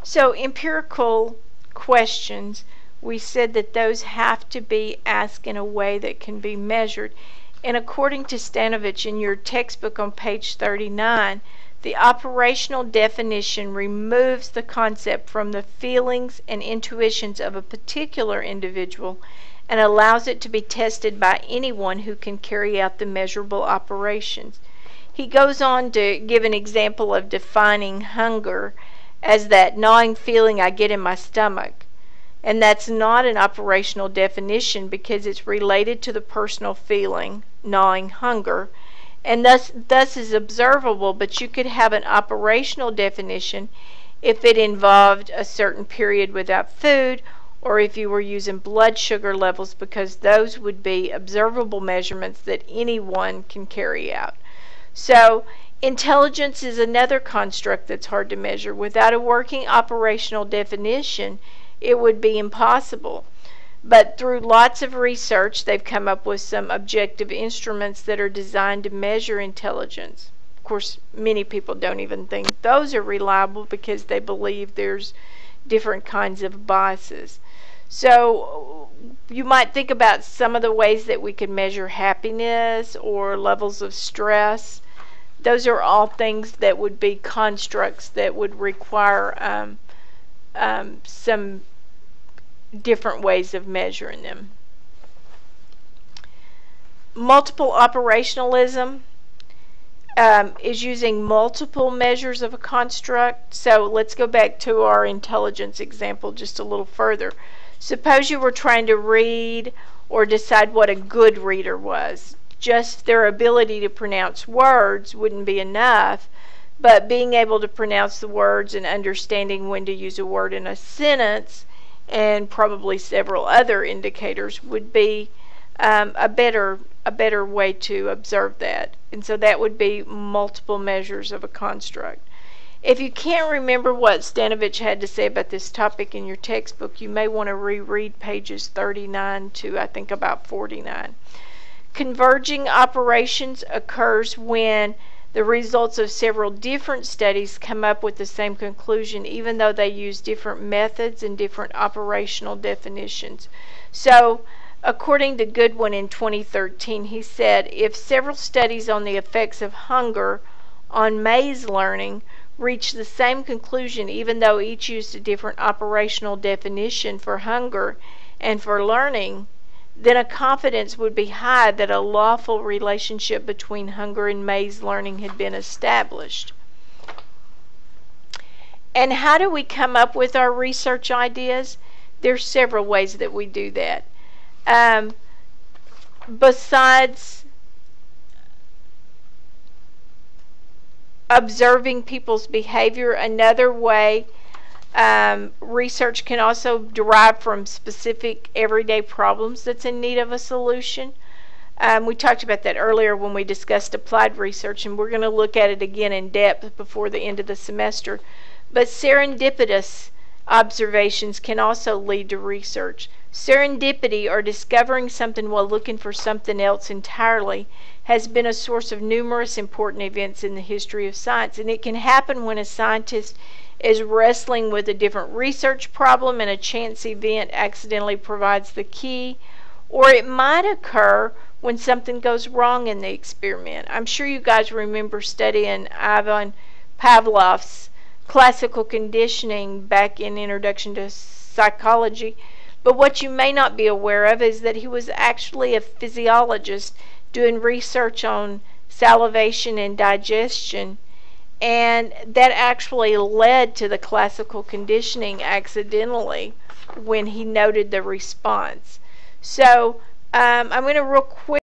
So empirical questions, we said that those have to be asked in a way that can be measured. And according to Stanovich in your textbook on page 39, the operational definition removes the concept from the feelings and intuitions of a particular individual and allows it to be tested by anyone who can carry out the measurable operations. He goes on to give an example of defining hunger as that gnawing feeling I get in my stomach. And that's not an operational definition because it's related to the personal feeling, gnawing hunger, and thus is observable, but you could have an operational definition if it involved a certain period without food, or if you were using blood sugar levels, because those would be observable measurements that anyone can carry out. So intelligence is another construct that's hard to measure. Without a working operational definition, it would be impossible. But through lots of research, they've come up with some objective instruments that are designed to measure intelligence. Of course, many people don't even think those are reliable because they believe there's different kinds of biases. So you might think about some of the ways that we could measure happiness or levels of stress. Those are all things that would be constructs that would require some different ways of measuring them. Multiple operationalism is using multiple measures of a construct. So let's go back to our intelligence example just a little further. Suppose you were trying to read or decide what a good reader was. Just their ability to pronounce words wouldn't be enough, but being able to pronounce the words and understanding when to use a word in a sentence and probably several other indicators would be a better way to observe that. And so that would be multiple measures of a construct. If you can't remember what Stanovich had to say about this topic in your textbook, you may want to reread pages 39 to I think about 49. Converging operations occurs when the results of several different studies come up with the same conclusion, even though they use different methods and different operational definitions. So, according to Goodwin in 2013, he said, if several studies on the effects of hunger on maze learning reach the same conclusion, even though each used a different operational definition for hunger and for learning, then a confidence would be high that a lawful relationship between hunger and maze learning had been established. And how do we come up with our research ideas? There's several ways that we do that. Besides observing people's behavior, another way research can also derive from specific everyday problems that's in need of a solution. We talked about that earlier when we discussed applied research, and we're going to look at it again in depth before the end of the semester. But serendipitous observations can also lead to research. Serendipity, or discovering something while looking for something else entirely, has been a source of numerous important events in the history of science, and it can happen when a scientist is wrestling with a different research problem and a chance event accidentally provides the key, or it might occur when something goes wrong in the experiment. I'm sure you guys remember studying Ivan Pavlov's classical conditioning back in Introduction to Psychology, but what you may not be aware of is that he was actually a physiologist doing research on salivation and digestion, and that actually led to the classical conditioning accidentally when he noted the response. So I'm going to real quick